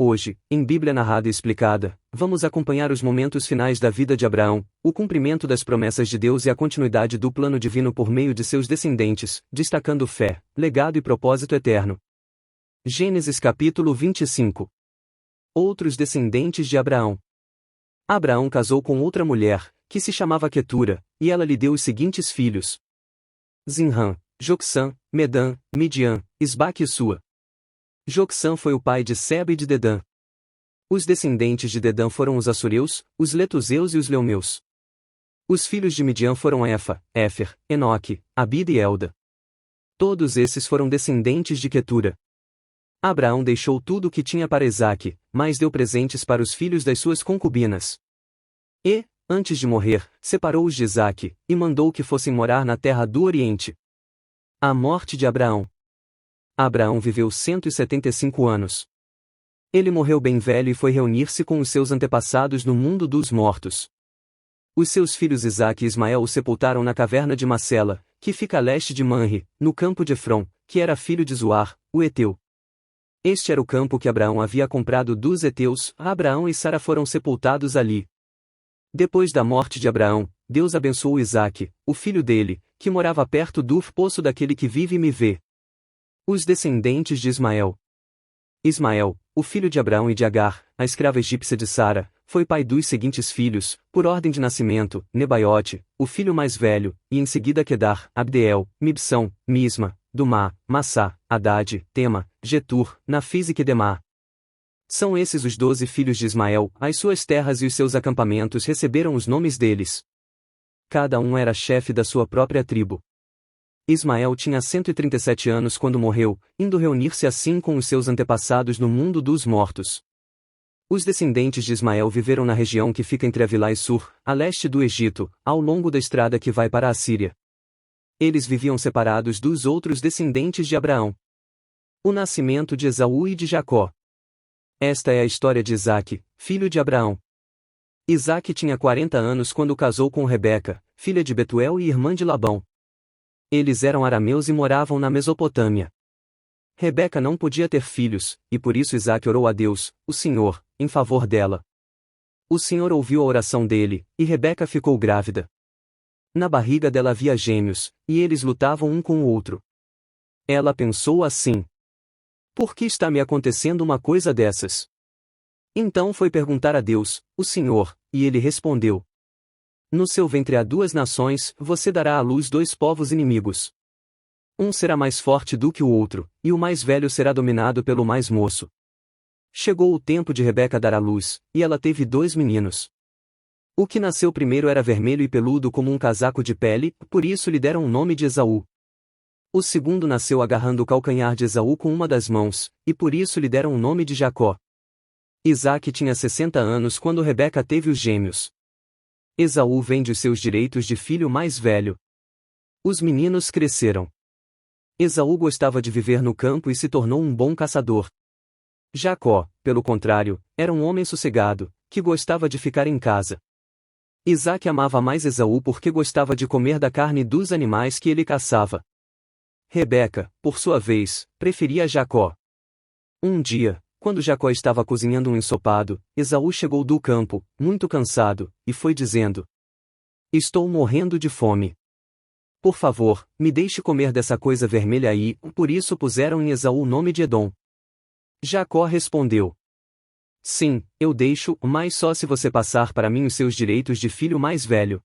Hoje, em Bíblia Narrada e Explicada, vamos acompanhar os momentos finais da vida de Abraão, o cumprimento das promessas de Deus e a continuidade do plano divino por meio de seus descendentes, destacando fé, legado e propósito eterno. Gênesis capítulo 25. Outros descendentes de Abraão. Abraão casou com outra mulher, que se chamava Quetura, e ela lhe deu os seguintes filhos: Zinrã, Joksã, Medã, Midian, Isbaque e Sua. Joksã foi o pai de Seba e de Dedã. Os descendentes de Dedã foram os assureus, os letuseus e os leumeus. Os filhos de Midian foram Efa, Éfer, Enoque, Abida e Elda. Todos esses foram descendentes de Quetura. Abraão deixou tudo o que tinha para Isaque, mas deu presentes para os filhos das suas concubinas. E, antes de morrer, separou-os de Isaque, e mandou que fossem morar na terra do Oriente. A morte de Abraão. Abraão viveu 175 anos. Ele morreu bem velho e foi reunir-se com os seus antepassados no mundo dos mortos. Os seus filhos Isaque e Ismael o sepultaram na caverna de Macela, que fica a leste de Manre, no campo de Efrom, que era filho de Zoar, o Eteu. Este era o campo que Abraão havia comprado dos heteus. Abraão e Sara foram sepultados ali. Depois da morte de Abraão, Deus abençoou Isaque, o filho dele, que morava perto do poço daquele que vive e me vê. Os descendentes de Ismael. Ismael, o filho de Abraão e de Agar, a escrava egípcia de Sara, foi pai dos seguintes filhos, por ordem de nascimento: Nebaiote, o filho mais velho, e em seguida Quedar, Abdeel, Mibsão, Misma, Dumá, Massá, Hadade, Tema, Getur, Nafis e Quedemá. São esses os 12 filhos de Ismael. As suas terras e os seus acampamentos receberam os nomes deles. Cada um era chefe da sua própria tribo. Ismael tinha 137 anos quando morreu, indo reunir-se assim com os seus antepassados no mundo dos mortos. Os descendentes de Ismael viveram na região que fica entre Avilá e Sur, a leste do Egito, ao longo da estrada que vai para a Síria. Eles viviam separados dos outros descendentes de Abraão. O nascimento de Esaú e de Jacó. Esta é a história de Isaque, filho de Abraão. Isaque tinha 40 anos quando casou com Rebeca, filha de Betuel e irmã de Labão. Eles eram arameus e moravam na Mesopotâmia. Rebeca não podia ter filhos, e por isso Isaque orou a Deus, o Senhor, em favor dela. O Senhor ouviu a oração dele, e Rebeca ficou grávida. Na barriga dela havia gêmeos, e eles lutavam um com o outro. Ela pensou assim: por que está me acontecendo uma coisa dessas? Então foi perguntar a Deus, o Senhor, e ele respondeu: no seu ventre há 2 nações, você dará à luz 2 povos inimigos. Um será mais forte do que o outro, e o mais velho será dominado pelo mais moço. Chegou o tempo de Rebeca dar à luz, e ela teve 2 meninos. O que nasceu primeiro era vermelho e peludo como um casaco de pele, por isso lhe deram o nome de Esaú. O segundo nasceu agarrando o calcanhar de Esaú com uma das mãos, e por isso lhe deram o nome de Jacó. Isaque tinha 60 anos quando Rebeca teve os gêmeos. Esaú vende os seus direitos de filho mais velho. Os meninos cresceram. Esaú gostava de viver no campo e se tornou um bom caçador. Jacó, pelo contrário, era um homem sossegado, que gostava de ficar em casa. Isaque amava mais Esaú porque gostava de comer da carne dos animais que ele caçava. Rebeca, por sua vez, preferia Jacó. Um dia, quando Jacó estava cozinhando um ensopado, Esaú chegou do campo, muito cansado, e foi dizendo: estou morrendo de fome. Por favor, me deixe comer dessa coisa vermelha aí. Por isso puseram em Esaú o nome de Edom. Jacó respondeu: sim, eu deixo, mas só se você passar para mim os seus direitos de filho mais velho.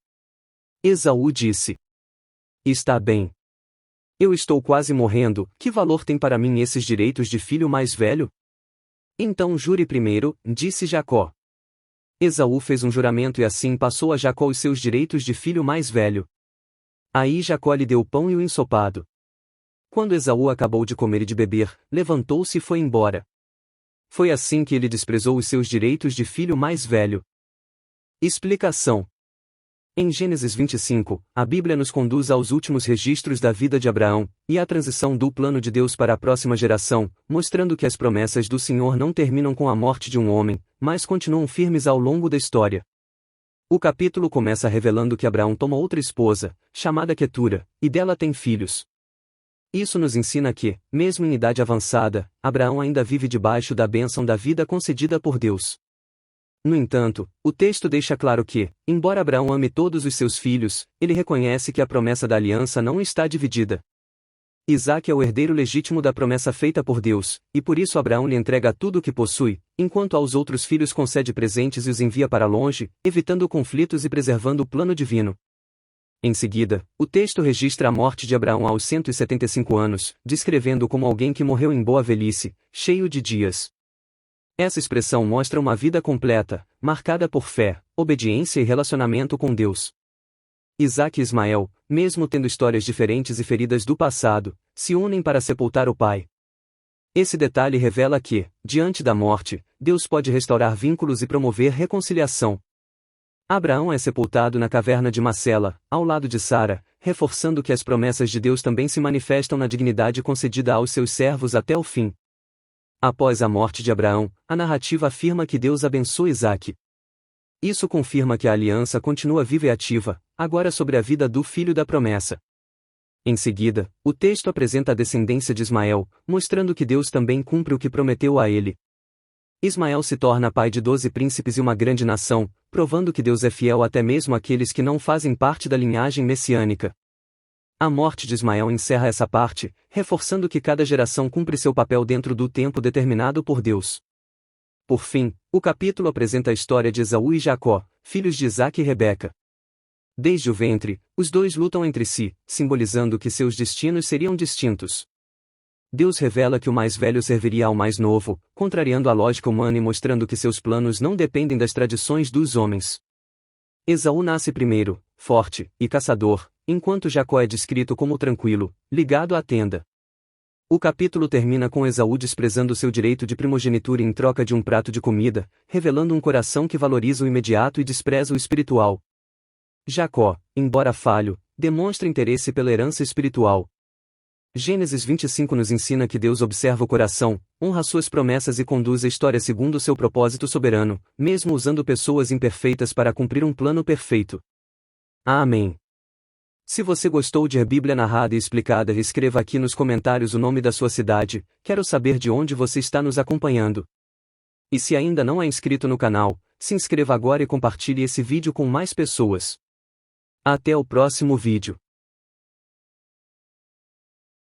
Esaú disse: está bem. Eu estou quase morrendo, que valor tem para mim esses direitos de filho mais velho? Então jure primeiro, disse Jacó. Esaú fez um juramento e assim passou a Jacó os seus direitos de filho mais velho. Aí Jacó lhe deu o pão e o ensopado. Quando Esaú acabou de comer e de beber, levantou-se e foi embora. Foi assim que ele desprezou os seus direitos de filho mais velho. Explicação. Em Gênesis 25, a Bíblia nos conduz aos últimos registros da vida de Abraão, e à transição do plano de Deus para a próxima geração, mostrando que as promessas do Senhor não terminam com a morte de um homem, mas continuam firmes ao longo da história. O capítulo começa revelando que Abraão toma outra esposa, chamada Quetura, e dela tem filhos. Isso nos ensina que, mesmo em idade avançada, Abraão ainda vive debaixo da bênção da vida concedida por Deus. No entanto, o texto deixa claro que, embora Abraão ame todos os seus filhos, ele reconhece que a promessa da aliança não está dividida. Isaque é o herdeiro legítimo da promessa feita por Deus, e por isso Abraão lhe entrega tudo o que possui, enquanto aos outros filhos concede presentes e os envia para longe, evitando conflitos e preservando o plano divino. Em seguida, o texto registra a morte de Abraão aos 175 anos, descrevendo-o como alguém que morreu em boa velhice, cheio de dias. Essa expressão mostra uma vida completa, marcada por fé, obediência e relacionamento com Deus. Isaque e Ismael, mesmo tendo histórias diferentes e feridas do passado, se unem para sepultar o pai. Esse detalhe revela que, diante da morte, Deus pode restaurar vínculos e promover reconciliação. Abraão é sepultado na caverna de Macela, ao lado de Sara, reforçando que as promessas de Deus também se manifestam na dignidade concedida aos seus servos até o fim. Após a morte de Abraão, a narrativa afirma que Deus abençoa Isaque. Isso confirma que a aliança continua viva e ativa, agora sobre a vida do filho da promessa. Em seguida, o texto apresenta a descendência de Ismael, mostrando que Deus também cumpre o que prometeu a ele. Ismael se torna pai de 12 príncipes e uma grande nação, provando que Deus é fiel até mesmo àqueles que não fazem parte da linhagem messiânica. A morte de Ismael encerra essa parte, reforçando que cada geração cumpre seu papel dentro do tempo determinado por Deus. Por fim, o capítulo apresenta a história de Esaú e Jacó, filhos de Isaque e Rebeca. Desde o ventre, os dois lutam entre si, simbolizando que seus destinos seriam distintos. Deus revela que o mais velho serviria ao mais novo, contrariando a lógica humana e mostrando que seus planos não dependem das tradições dos homens. Esaú nasce primeiro, forte e caçador, enquanto Jacó é descrito como tranquilo, ligado à tenda. O capítulo termina com Esaú desprezando seu direito de primogenitura em troca de um prato de comida, revelando um coração que valoriza o imediato e despreza o espiritual. Jacó, embora falho, demonstra interesse pela herança espiritual. Gênesis 25 nos ensina que Deus observa o coração, honra suas promessas e conduz a história segundo seu propósito soberano, mesmo usando pessoas imperfeitas para cumprir um plano perfeito. Amém. Se você gostou de A Bíblia Narrada e Explicada, escreva aqui nos comentários o nome da sua cidade, quero saber de onde você está nos acompanhando. E se ainda não é inscrito no canal, se inscreva agora e compartilhe esse vídeo com mais pessoas. Até o próximo vídeo.